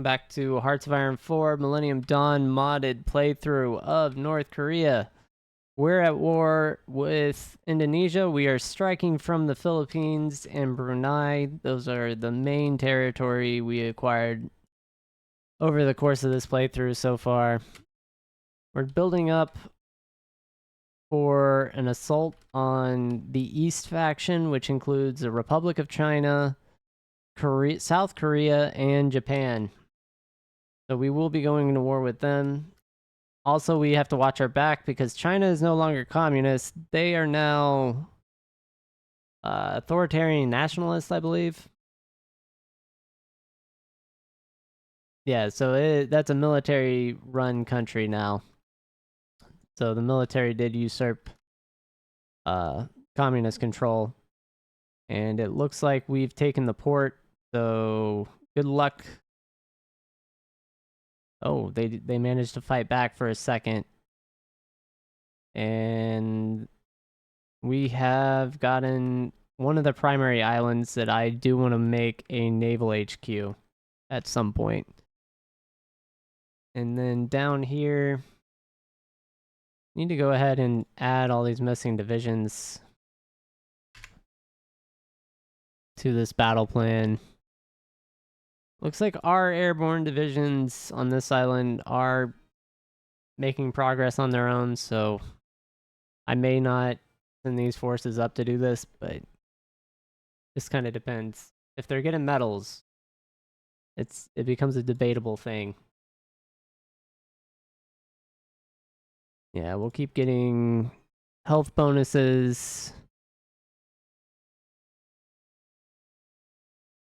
back to Hearts of Iron 4 Millennium Dawn modded playthrough of North Korea. We're at war with Indonesia. We are striking from the Philippines and Brunei. Those are the main territory we acquired over the course of this playthrough so far. We're building up for an assault on the East faction, which includes the Republic of China, South Korea, and Japan. So we will be going into war with them. Also, we have to watch our back because China is no longer communist. They are now authoritarian nationalists, I believe. Yeah, so that's a military-run country now. So the military did usurp communist control. And it looks like we've taken the port, so good luck. Oh, they managed to fight back for a second. And we have gotten one of the primary islands that I do want to make a naval HQ at some point. And then down here, need to go ahead and add all these missing divisions to this battle plan. Looks like our airborne divisions on this island are making progress on their own, so I may not send these forces up to do this, but this kind of depends. If they're getting medals, it becomes a debatable thing. Yeah, we'll keep getting health bonuses.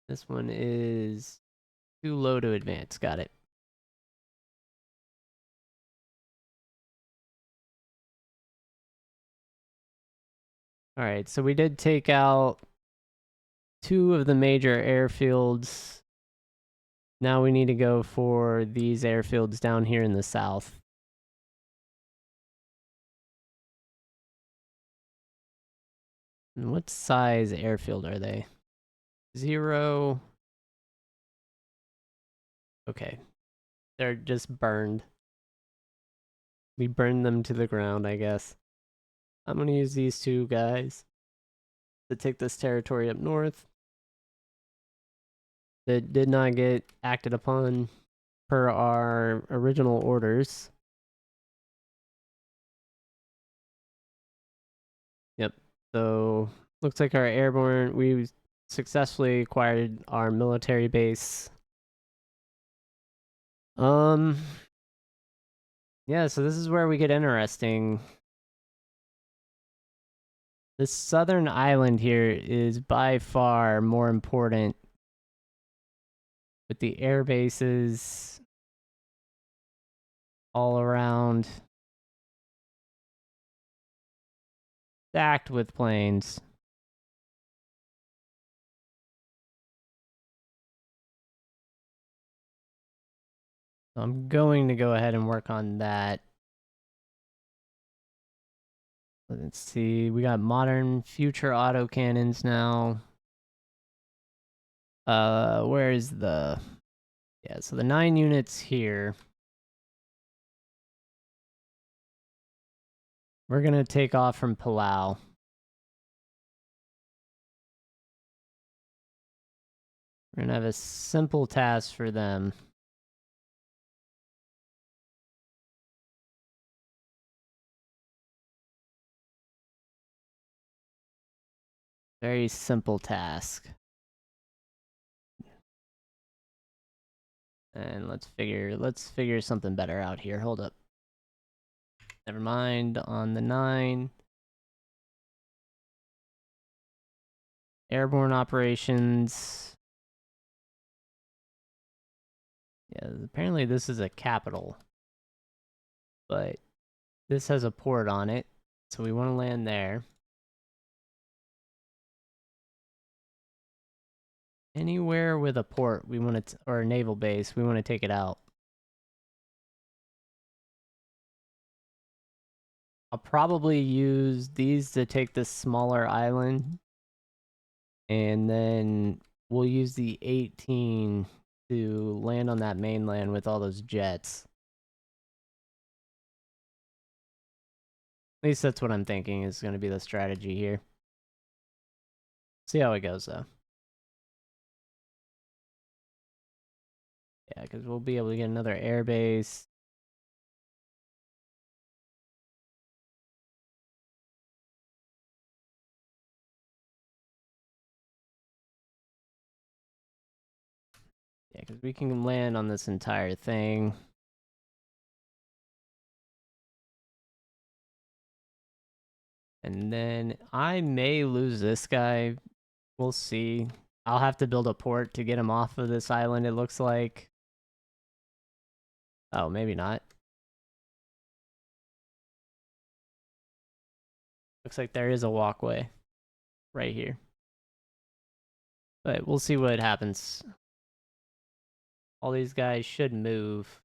This one is too low to advance. Got it. Alright, so we did take out 2 of the major airfields. Now we need to go for these airfields down here in the south. And what size airfield are they? 0. Okay. They're just burned. We burned them to the ground, I guess. I'm gonna use these 2 guys to take this territory up north. That did not get acted upon per our original orders. Yep. So looks like our airborne, we successfully acquired our military base. Yeah, so this is where we get interesting. This southern island here is by far more important with the air bases all around, stacked with planes. So I'm going to go ahead and work on that. Let's see, we got modern future autocannons now. Where is the... Yeah, so the 9 units here. We're gonna take off from Palau. We're gonna have a simple task for them. Very simple task. And let's figure something better out here. Hold up. Never mind. On the 9. Airborne operations. Yeah, apparently this is a capital. But this has a port on it. So we want to land there. Anywhere with a port, we want to, or a naval base, we want to take it out. I'll probably use these to take this smaller island. And then we'll use the 18 to land on that mainland with all those jets. At least that's what I'm thinking is going to be the strategy here. See how it goes, though. Yeah, because we'll be able to get another air base. Yeah, because we can land on this entire thing. And then I may lose this guy. We'll see. I'll have to build a port to get him off of this island, it looks like. Oh, maybe not. Looks like there is a walkway right here. But we'll see what happens. All these guys should move.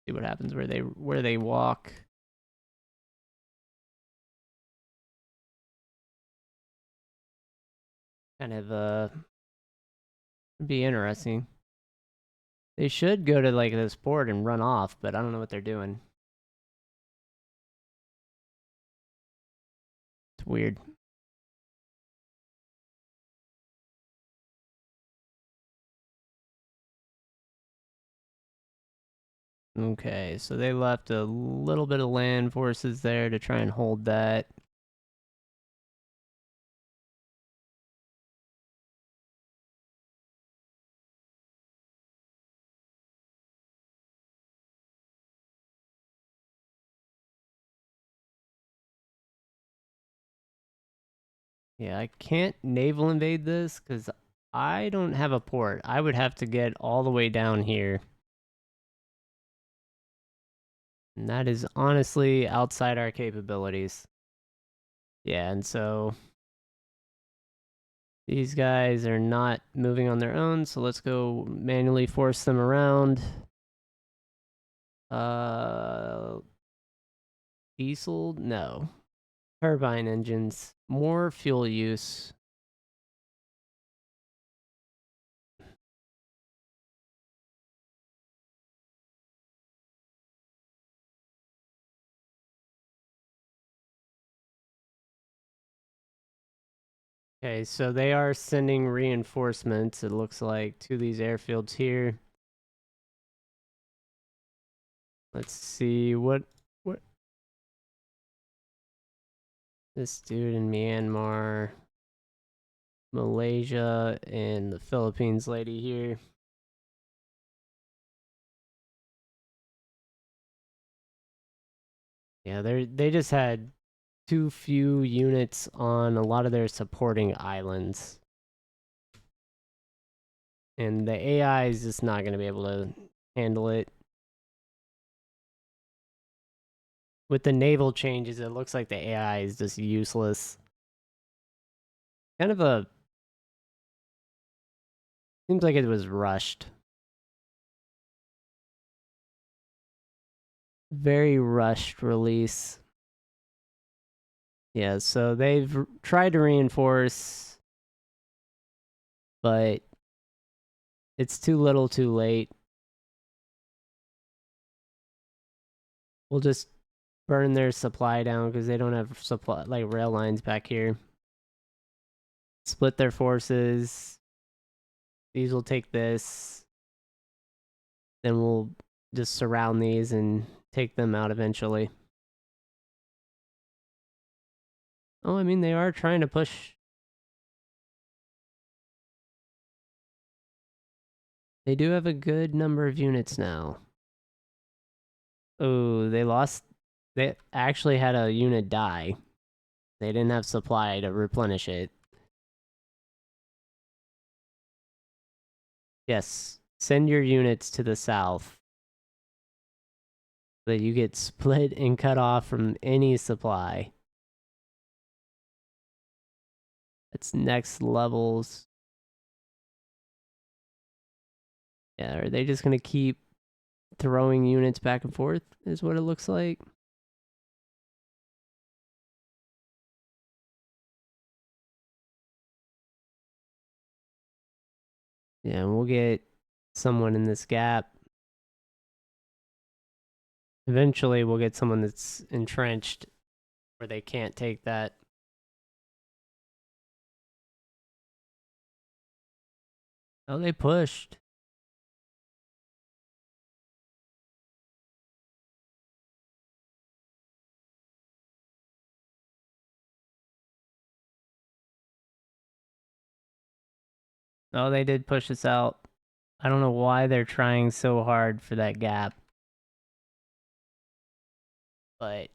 See what happens where they walk. Kind of be interesting. They should go to like this port and run off, but I don't know what they're doing. It's weird. Okay, so they left a little bit of land forces there to try and hold that. Yeah, I can't naval invade this because I don't have a port. I would have to get all the way down here. And that is honestly outside our capabilities. Yeah, and so these guys are not moving on their own, so let's go manually force them around. Diesel? No. Turbine engines. More fuel use. Okay, so they are sending reinforcements, it looks like, to these airfields here. Let's see what this dude in Myanmar, Malaysia, and the Philippines lady here. Yeah, they just had too few units on a lot of their supporting islands. And the AI is just not going to be able to handle it. With the naval changes, it looks like the AI is just useless. Kind of a... Seems like it was rushed. Very rushed release. Yeah, so they've tried to reinforce, but it's too little too late. We'll just burn their supply down because they don't have supply like rail lines back here. Split their forces. These will take this. Then we'll just surround these and take them out eventually. Oh, I mean, they are trying to push. They do have a good number of units now. Oh, they lost. They actually had a unit die. They didn't have supply to replenish it. Yes, send your units to the south so that you get split and cut off from any supply. It's next levels. Yeah, are they just going to keep throwing units back and forth is what it looks like? Yeah, and we'll get someone in this gap. Eventually, we'll get someone that's entrenched where they can't take that. Oh, they pushed. Oh, they did push us out. I don't know why they're trying so hard for that gap. But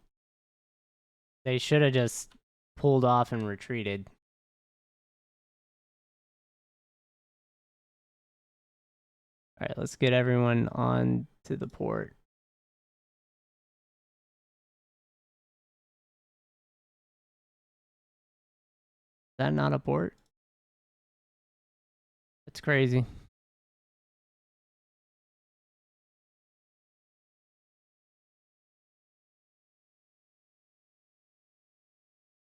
they should have just pulled off and retreated. All right, let's get everyone on to the port. Is that not a port? That's crazy.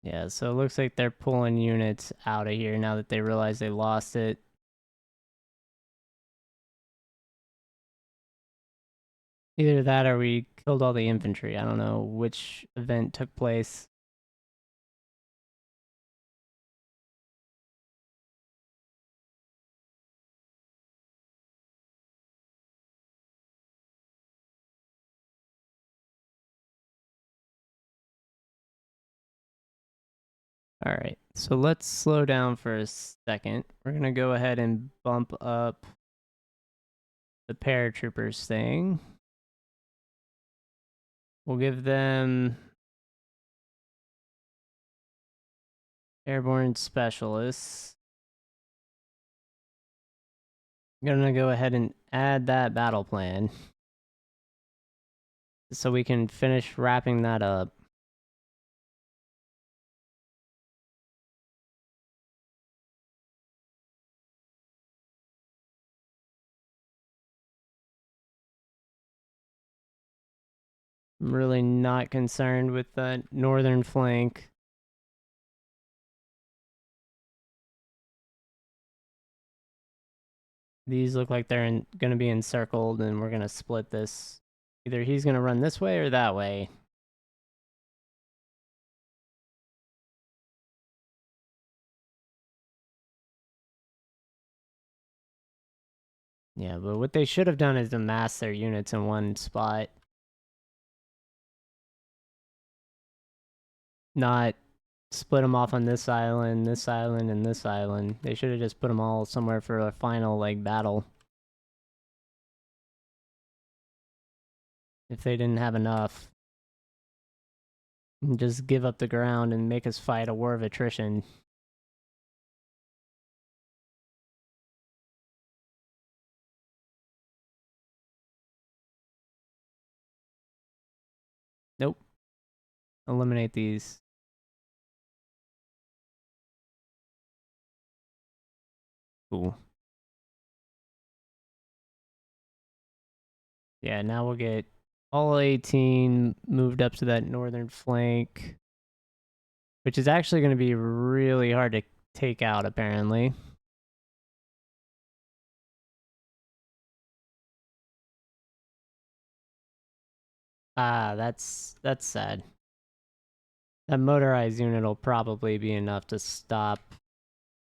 Yeah, so it looks like they're pulling units out of here now that they realize they lost it. Either that or we killed all the infantry. I don't know which event took place. All right, so let's slow down for a second. We're going to go ahead and bump up the paratroopers thing. We'll give them airborne specialists. I'm going to go ahead and add that battle plan so we can finish wrapping that up. I'm really not concerned with the northern flank. These look like they're going to be encircled, and we're going to split this. Either he's going to run this way or that way. Yeah, but what they should have done is amass their units in one spot. Not split them off on this island, and this island. They should have just put them all somewhere for a final, like, battle. If they didn't have enough. Just give up the ground and make us fight a war of attrition. Nope. Eliminate these. Cool. Yeah, now we'll get all 18 moved up to that northern flank, which is actually going to be really hard to take out, apparently. Ah, that's sad. That motorized unit will probably be enough to stop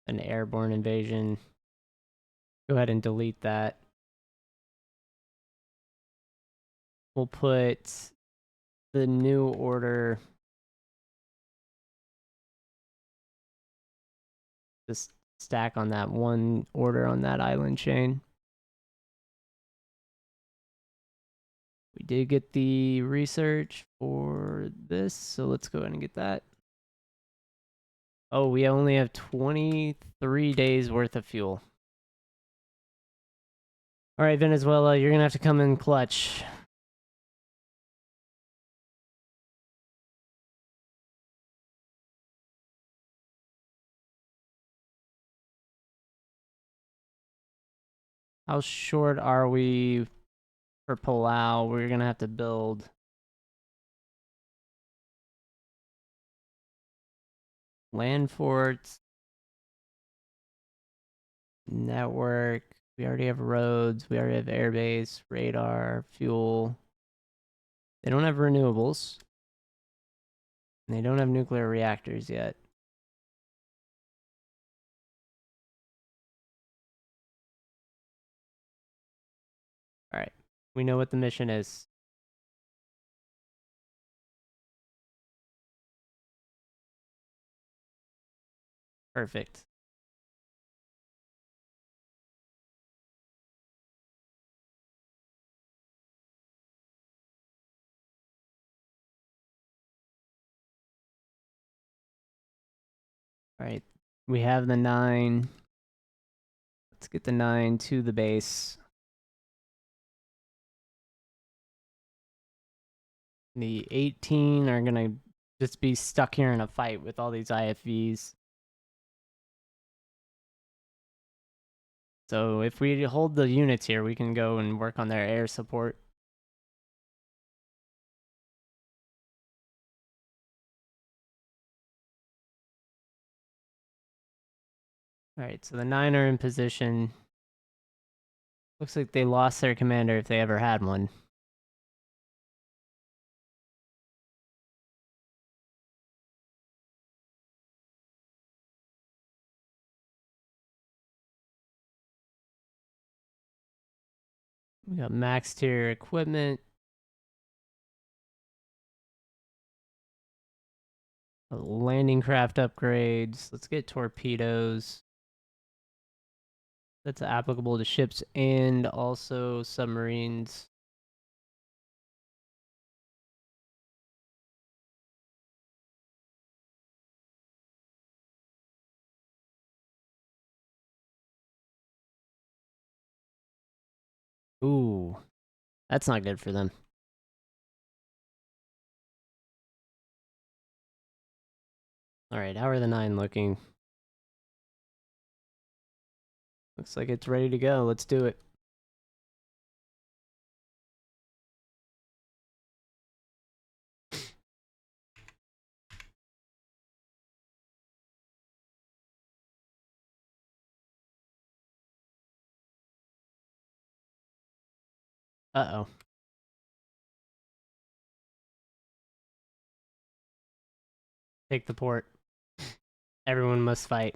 an airborne invasion. Go ahead and delete that. We'll put the new order, this stack on that one order on that island chain. We did get the research for this, so let's go ahead and get that. Oh, we only have 23 days worth of fuel. All right, Venezuela, you're going to have to come in clutch. How short are we for Palau? We're going to have to build land forts, network. We already have roads. We already have airbase, radar, fuel. They don't have renewables. And they don't have nuclear reactors yet. Alright. We know what the mission is. Perfect. Alright. We have the 9. Let's get the 9 to the base. The 18 are gonna just be stuck here in a fight with all these IFVs. So if we hold the units here, we can go and work on their air support. Alright, so the 9 are in position. Looks like they lost their commander if they ever had one. We got max tier equipment. Landing craft upgrades. Let's get torpedoes. That's applicable to ships and also submarines. Ooh, that's not good for them. Alright, how are the 9 looking? Looks like it's ready to go. Let's do it. Uh-oh. Take the port. Everyone must fight.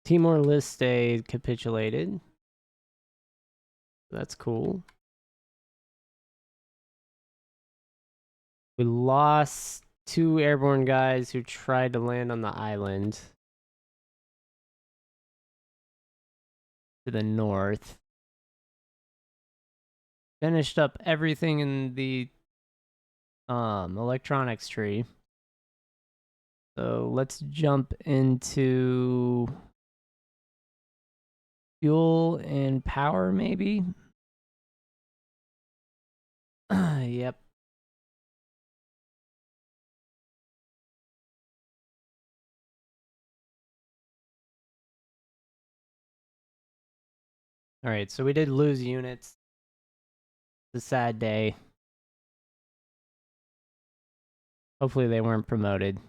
Timor-Leste capitulated. That's cool. We lost 2 airborne guys who tried to land on the island. To the north. Finished up everything in the electronics tree. So let's jump into fuel and power, maybe? Yep. Alright, so we did lose units. It's a sad day. Hopefully they weren't promoted.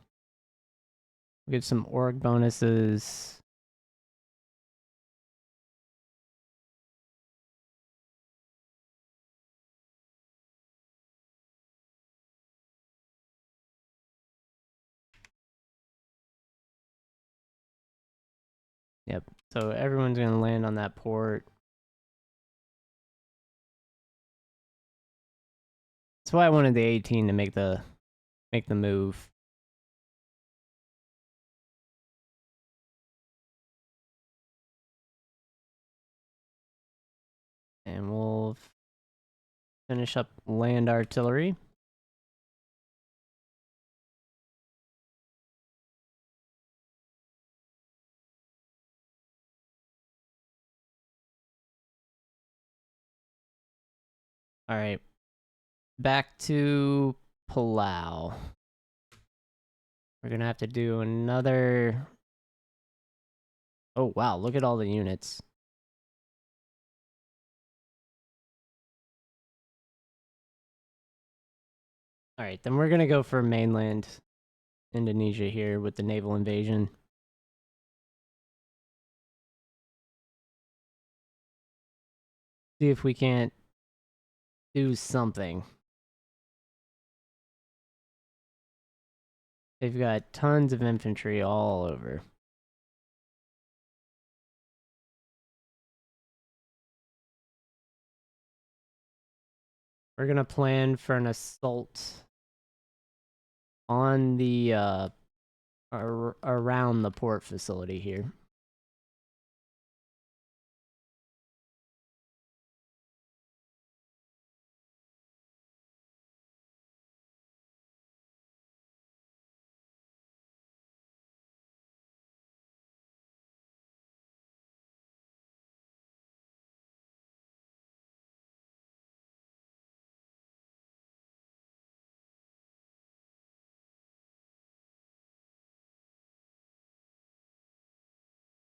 We get some org bonuses. Yep. So everyone's gonna land on that port. That's why I wanted the 18 to make the move. And we'll finish up land artillery. Alright. Back to Palau. We're gonna have to do another... Oh wow, look at all the units. Alright, then we're gonna go for mainland Indonesia here with the naval invasion. See if we can't do something. They've got tons of infantry all over. We're gonna plan for an assault on the around the port facility here.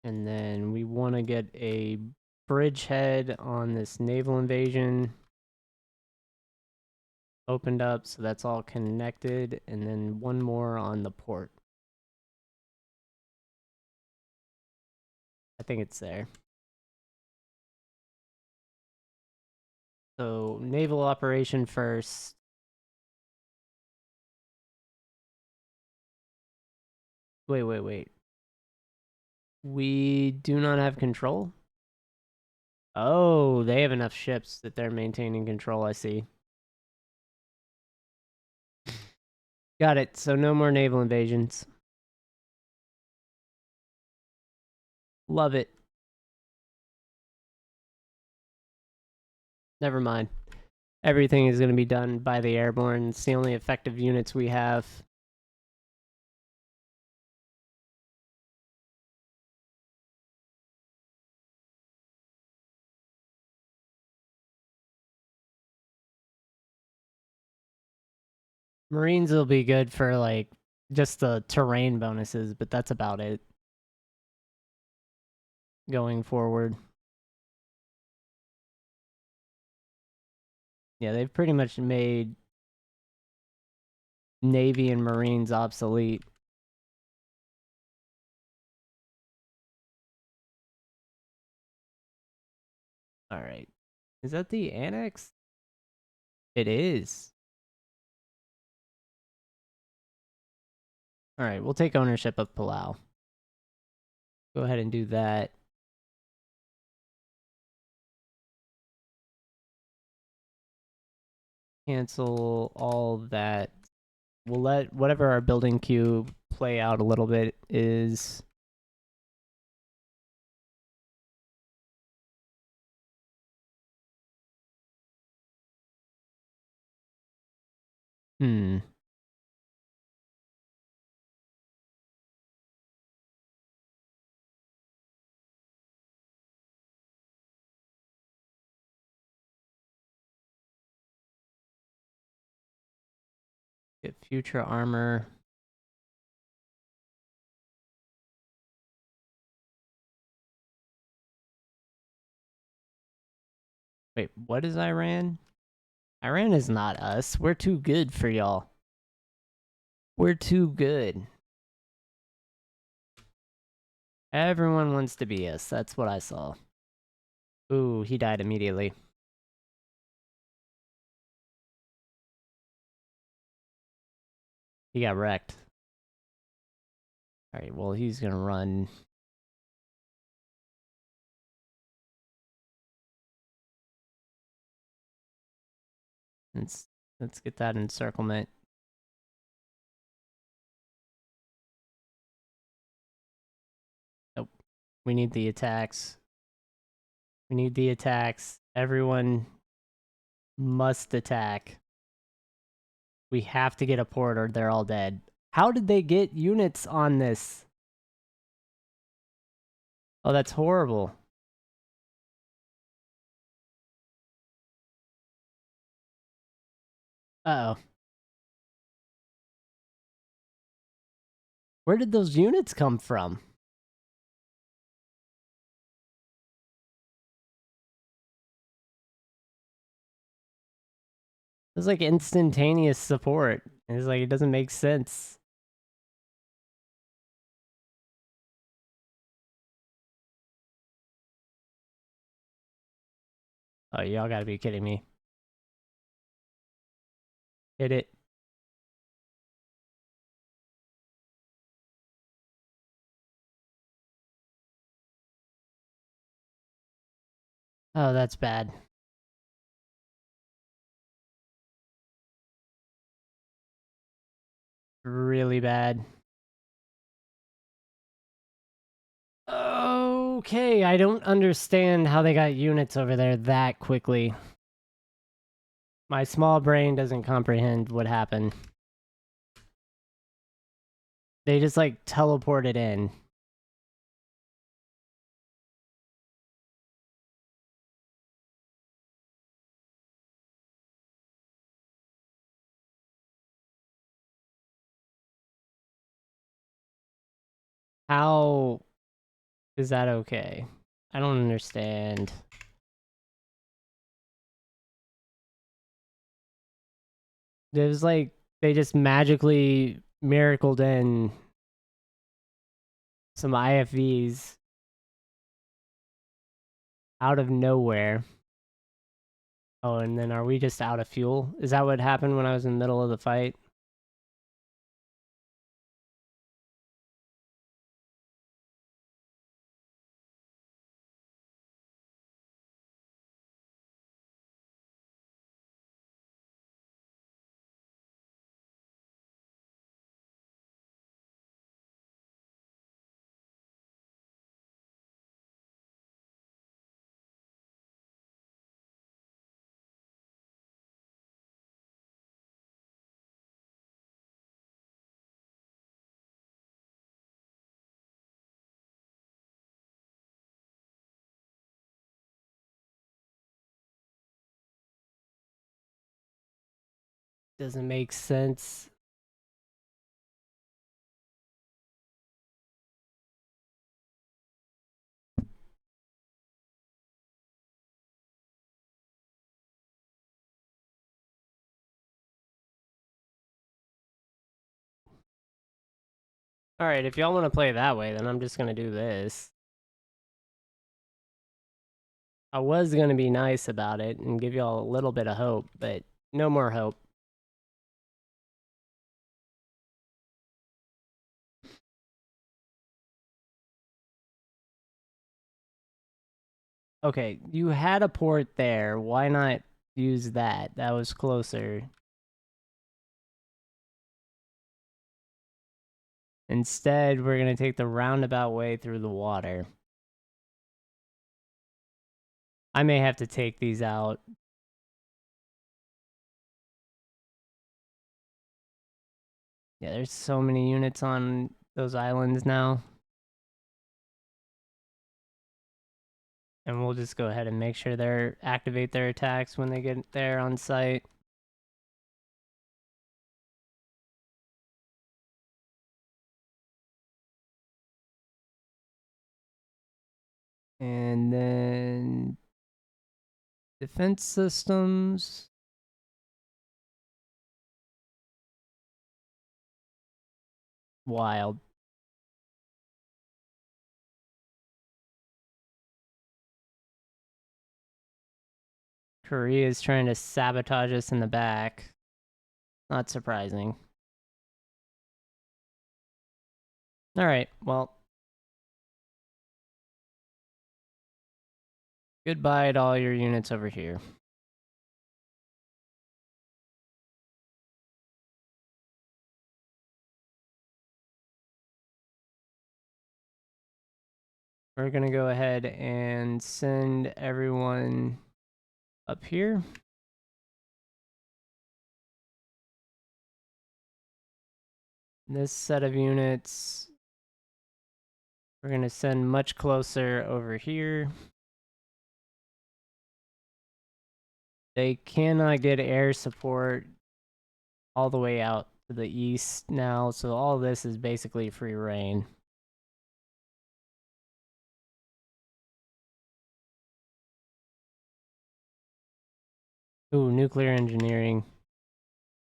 And then we want to get a bridgehead on this naval invasion opened up, so that's all connected, and then one more on the port. I think it's there. So naval operation first. Wait. We do not have control? Oh, they have enough ships that they're maintaining control, I see. Got it, so no more naval invasions. Love it. Never mind. Everything is going to be done by the airborne. It's the only effective units we have. Marines will be good for, like, just the terrain bonuses, but that's about it going forward. Yeah, they've pretty much made Navy and Marines obsolete. Alright. Is that the annex? It is. Alright, we'll take ownership of Palau. Go ahead and do that. Cancel all that. We'll let whatever our building queue play out a little bit is. Get future armor. Wait, what is Iran? Iran is not us. We're too good for y'all. We're too good. Everyone wants to be us. That's what I saw. Ooh, he died immediately. He got wrecked. Alright, well, he's gonna run. Let's get that encirclement. Nope. We need the attacks. We need the attacks. Everyone must attack. We have to get a port or they're all dead. How did they get units on this? Oh, that's horrible. Uh-oh. Where did those units come from? It was like instantaneous support. It's like, it doesn't make sense. Oh, y'all gotta be kidding me. Hit it. Oh, that's bad. Really bad. Okay, I don't understand how they got units over there that quickly. My small brain doesn't comprehend what happened. They just like teleported in. How is that okay? I don't understand. It was like they just magically miracled in some IFVs out of nowhere. Oh, and then are we just out of fuel? Is that what happened when I was in the middle of the fight? Doesn't make sense. Alright, if y'all want to play that way, then I'm just gonna do this. I was gonna be nice about it and give y'all a little bit of hope, but no more hope. Okay, you had a port there. Why not use that? That was closer. Instead, we're gonna take the roundabout way through the water. I may have to take these out. Yeah, there's so many units on those islands now. And we'll just go ahead and make sure they activate their attacks when they get there on site. And then defense systems. Wild. Korea is trying to sabotage us in the back. Not surprising. Alright, well. Goodbye to all your units over here. We're gonna go ahead and send everyone up here. This set of units, we're gonna send much closer over here. They cannot get air support all the way out to the east now, so all this is basically free reign. Ooh, nuclear engineering.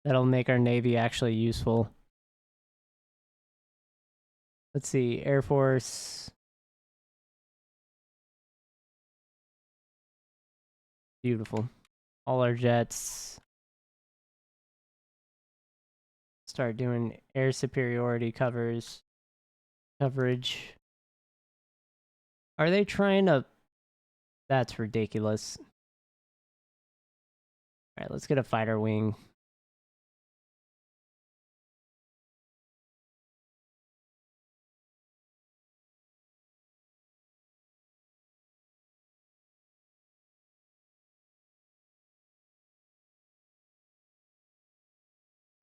That'll make our navy actually useful. Let's see, Air Force. Beautiful. All our jets start doing air superiority coverage. Are they trying to... That's ridiculous. Alright, let's get a fighter wing.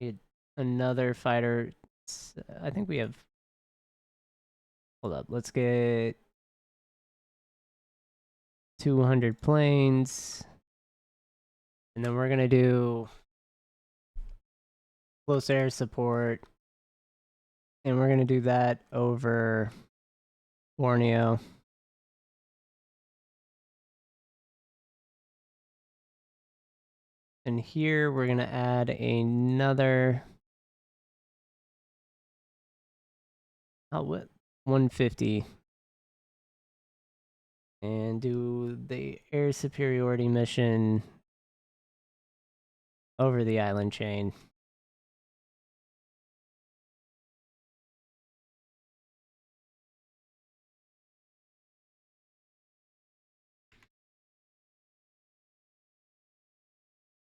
Get another fighter. I think we have... Hold up, let's get 200 planes. And then we're going to do close air support. And we're going to do that over Borneo. And here we're going to add another... Oh, what? 150. And do the air superiority mission over the island chain.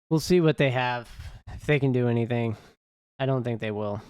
We'll see what they have, if they can do anything. I don't think they will.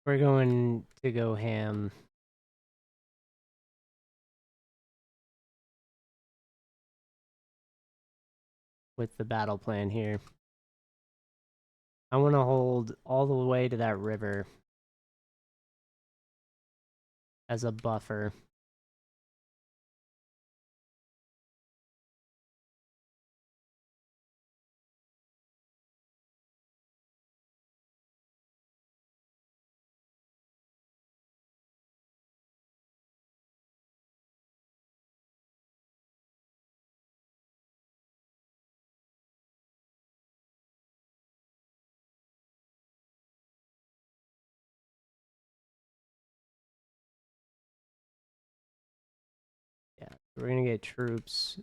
We're going to go ham. With the battle plan here. I want to hold all the way to that river as a buffer. Yeah, we're going to get troops.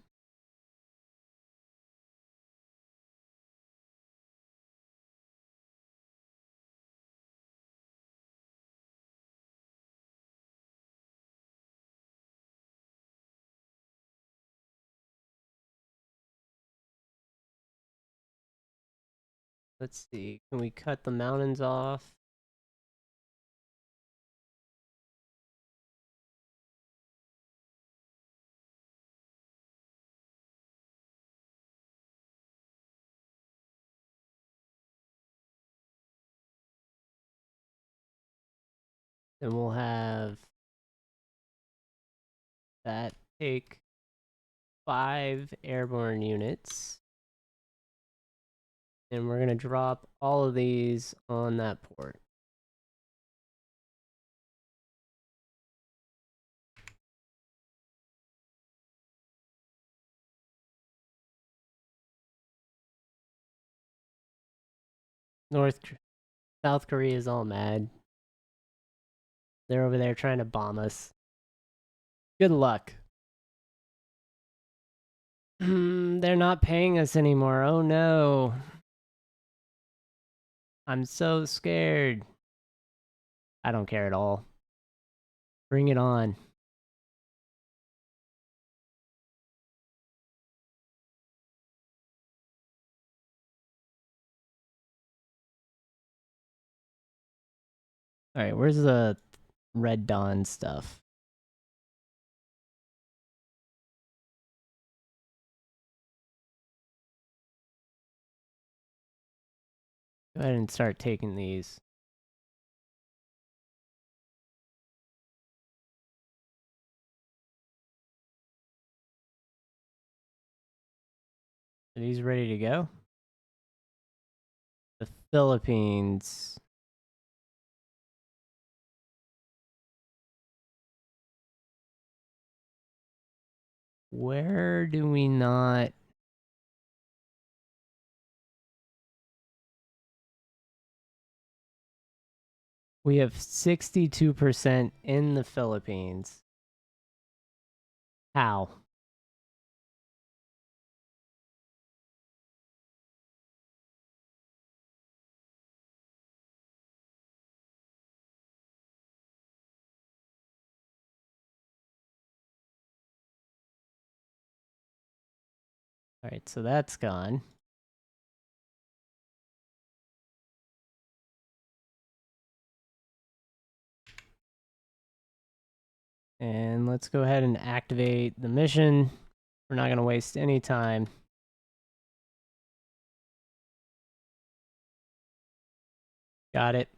Let's see. Can we cut the mountains off? Then we'll have that take 5 airborne units. And we're going to drop all of these on that port. South Korea is all mad. They're over there trying to bomb us. Good luck. They're not paying us anymore. Oh no. I'm so scared. I don't care at all. Bring it on. Alright, where's the Red Dawn stuff? Go ahead and start taking these. Are these ready to go? The Philippines. Where do we not... We have 62% in the Philippines. How? Alright, so that's gone. And let's go ahead and activate the mission. We're not going to waste any time. Got it.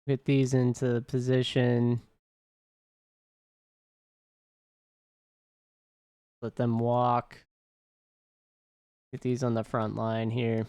Get these into position. Let them walk. Get these on the front line here.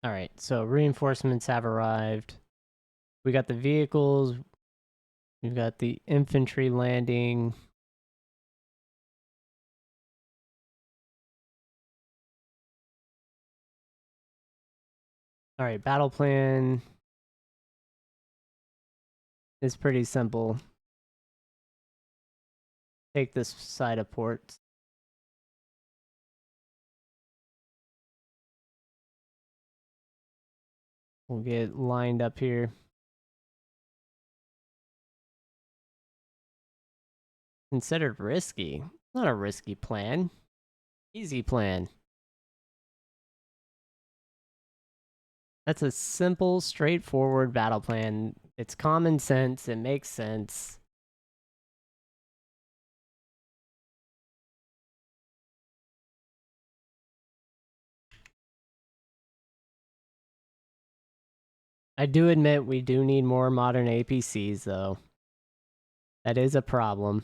Alright, so reinforcements have arrived. We got the vehicles. We've got the infantry landing. Alright, battle plan is pretty simple. Take this side of port. We'll get lined up here. Considered risky. Not a risky plan. Easy plan. That's a simple, straightforward battle plan. It's common sense. It makes sense. I do admit we do need more modern APCs, though. That is a problem.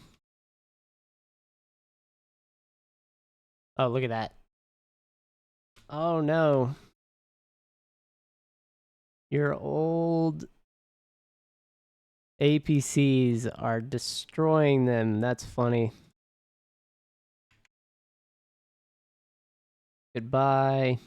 Oh, look at that. Oh, no. Your old APCs are destroying them. That's funny. Goodbye.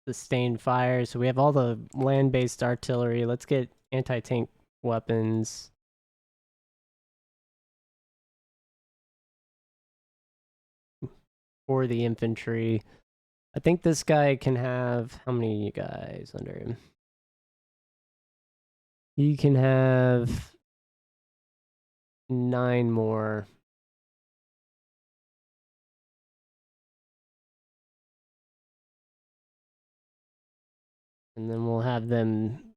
Sustained fire. So we have all the land-based artillery. Let's get anti-tank weapons. For the infantry. I think this guy can have... How many guys under him? He can have 9 more. And then we'll have them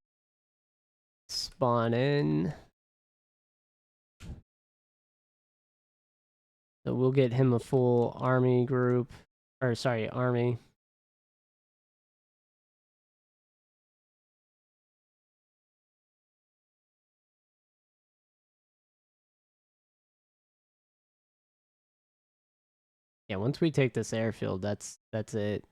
spawn in. So we'll get him a full army group. Or, sorry, army. Yeah, once we take this airfield, that's it.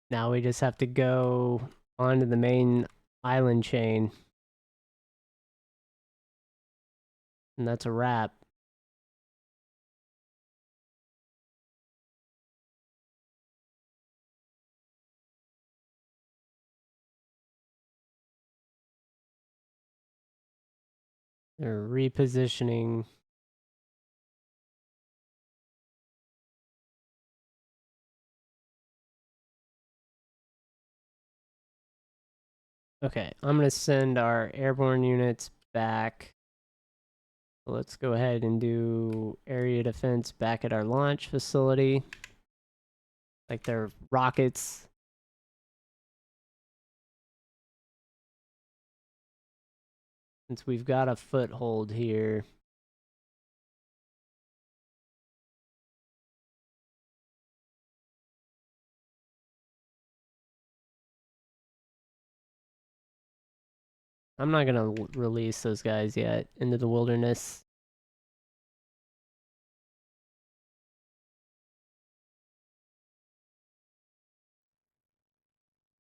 Now we just have to go onto the main island chain. And that's a wrap. They're repositioning. Okay, I'm gonna send our airborne units back. Let's go ahead and do area defense back at our launch facility. Like they're rockets. Since we've got a foothold here. I'm not gonna release those guys yet into the wilderness.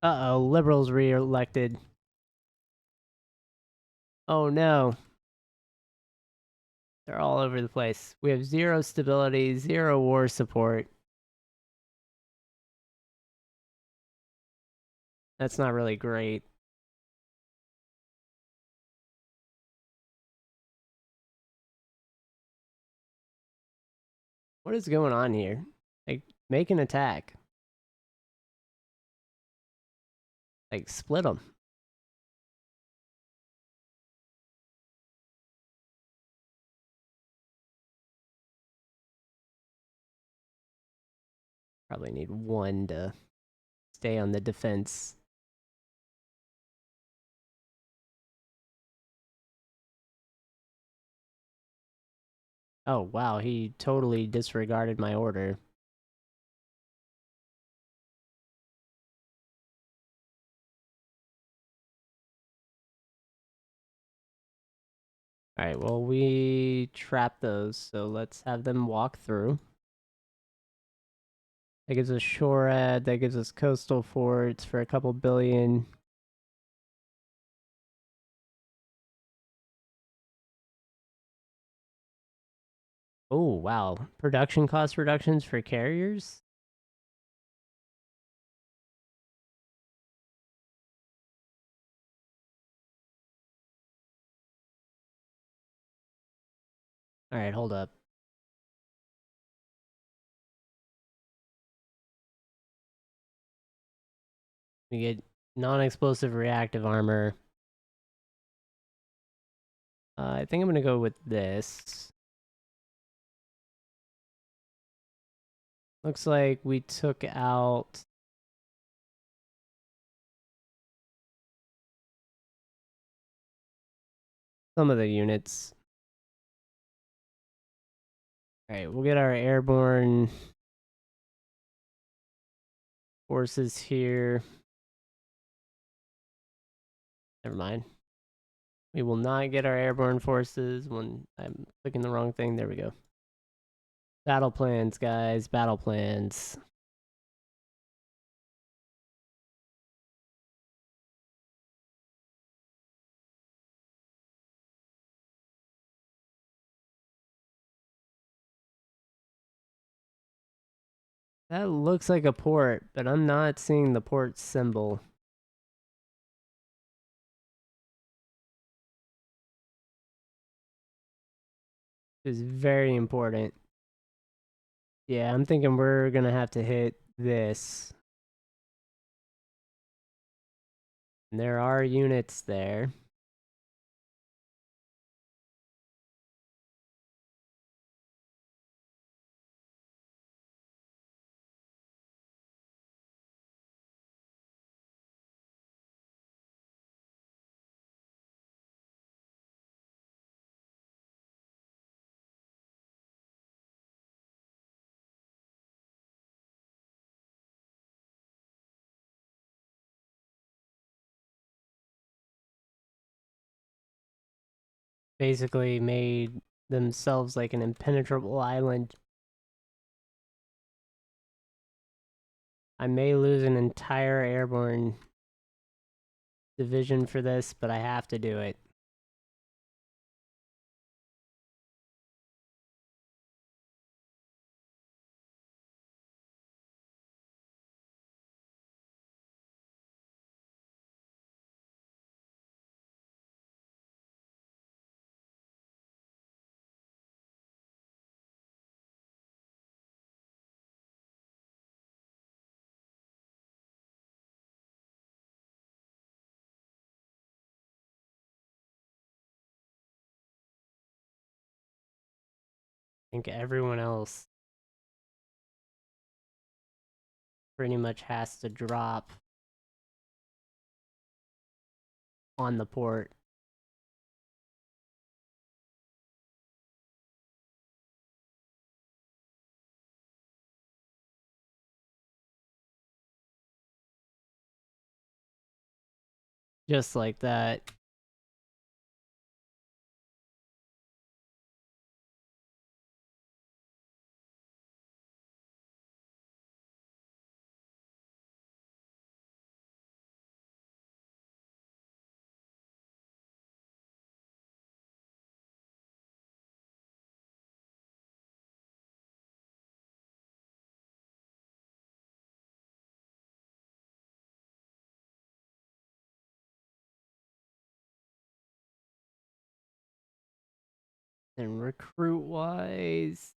Uh-oh, liberals re-elected. Oh no. They're all over the place. We have 0 stability, 0 war support. That's not really great. What is going on here? Like, make an attack. Like, split them. Probably need one to stay on the defense. Oh, wow, he totally disregarded my order. Alright, well, we trapped those, so let's have them walk through. That gives us SHORAD, that gives us coastal forts for a couple billion. Oh, wow. Production cost reductions for carriers? Alright, hold up. We get non-explosive reactive armor. I think I'm gonna go with this. Looks like we took out some of the units. Alright, we'll get our airborne forces here. Never mind. We will not get our airborne forces when I'm clicking the wrong thing. There we go. Battle plans, guys. Battle plans. That looks like a port, but I'm not seeing the port symbol. It's very important. Yeah, I'm thinking we're gonna have to hit this. And there are units there. Basically made themselves like an impenetrable island. I may lose an entire airborne division for this, but I have to do it. think everyone else pretty much has to drop on the port. Just like that. And recruit wise,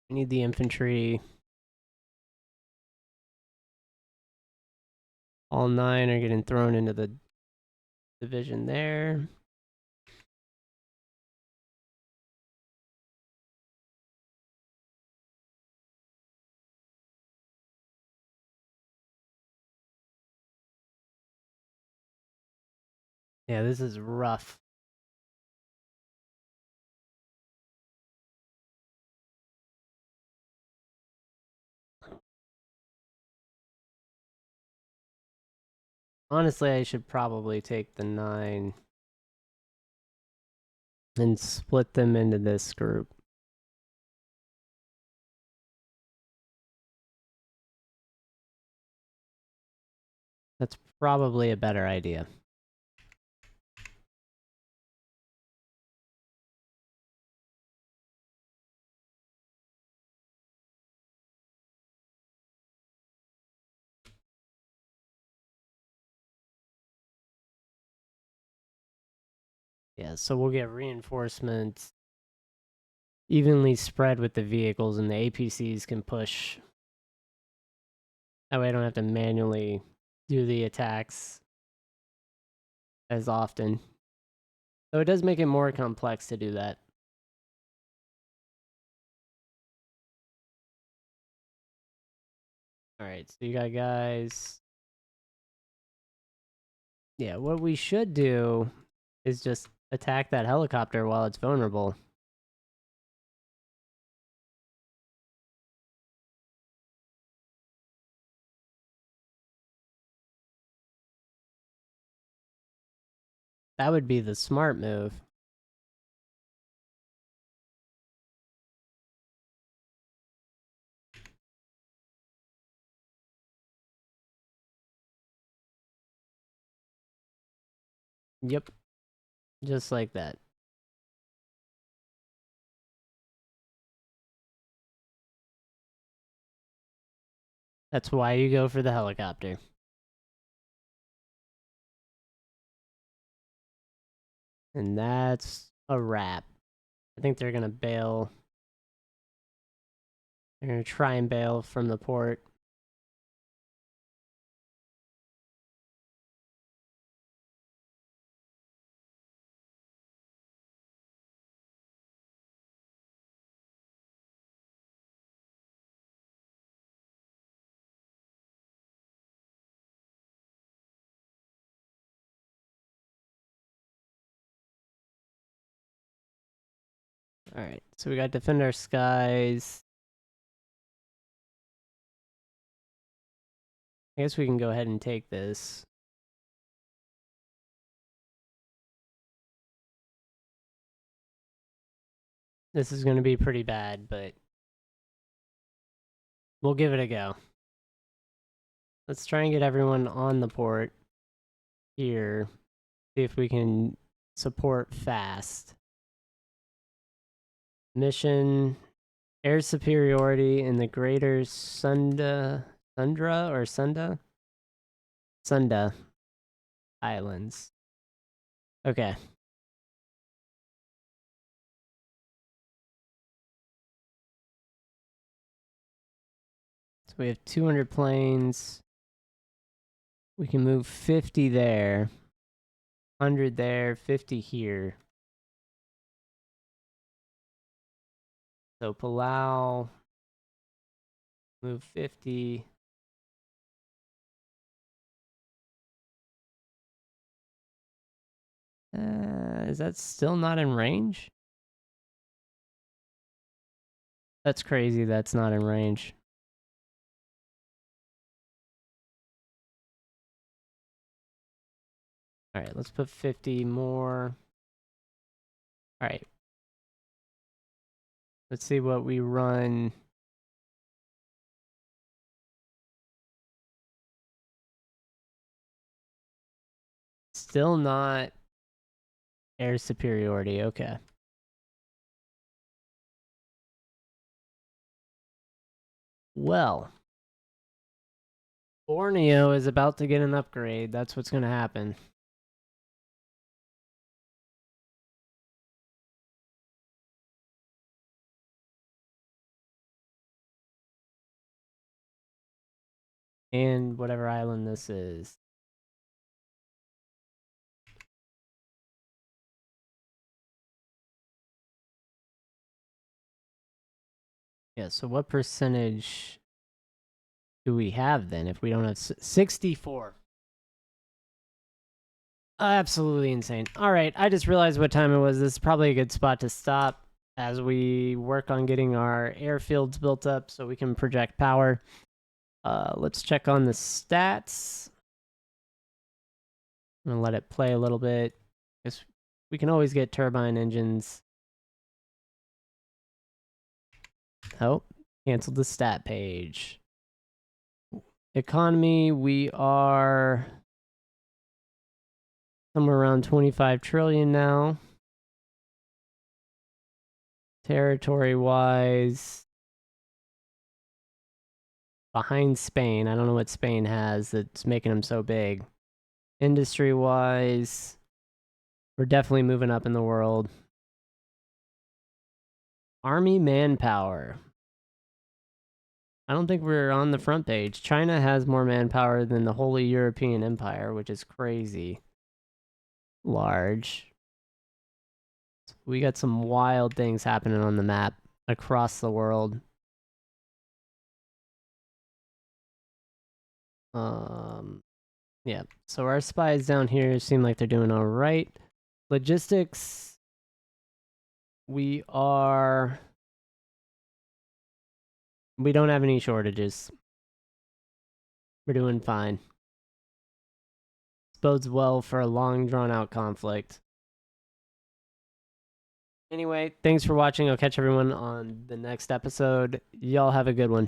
I need the infantry. All 9 are getting thrown into the division there. Yeah, this is rough. Honestly, I should probably take the 9 and split them into this group. That's probably a better idea. Yeah, so we'll get reinforcements evenly spread with the vehicles, and the APCs can push. That way I don't have to manually do the attacks as often. So it does make it more complex to do that. Alright, so you got guys. Yeah, what we should do is just attack that helicopter while it's vulnerable. That would be the smart move. Yep. Just like that. That's why you go for the helicopter. And that's a wrap. I think they're going to bail. They're going to try and bail from the port. Alright, so we got defend our skies. I guess we can go ahead and take this. This is going to be pretty bad, but we'll give it a go. Let's try and get everyone on the port here. See if we can support fast. Mission air superiority in the greater Sunda Islands. Okay. So we have 200 planes. We can move 50 there, 100 there, 50 here. So Palau, move 50. Is that still not in range? That's crazy. That's not in range. All right, let's put 50 more. All right. Let's see what we run. Still not air superiority. Okay. Well, Borneo is about to get an upgrade. That's what's going to happen. And whatever island this is. Yeah, so what percentage do we have then if we don't have 64? Absolutely insane. All right, I just realized what time it was. This is probably a good spot to stop as we work on getting our airfields built up so we can project power. Let's check on the stats. I'm gonna let it play a little bit. Guess we can always get turbine engines. Oh, canceled the stat page. Economy, we are somewhere around 25 trillion now. Territory-wise, behind Spain. I don't know what Spain has that's making them so big. Industry-wise, we're definitely moving up in the world. Army manpower. I don't think we're on the front page. China has more manpower than the Holy European Empire, which is crazy large. We got some wild things happening on the map across the world. Yeah. So our spies down here seem like they're doing all right. Logistics, we don't have any shortages. We're doing fine. This bodes well for a long drawn out conflict. Anyway, thanks for watching. I'll catch everyone on the next episode. Y'all have a good one.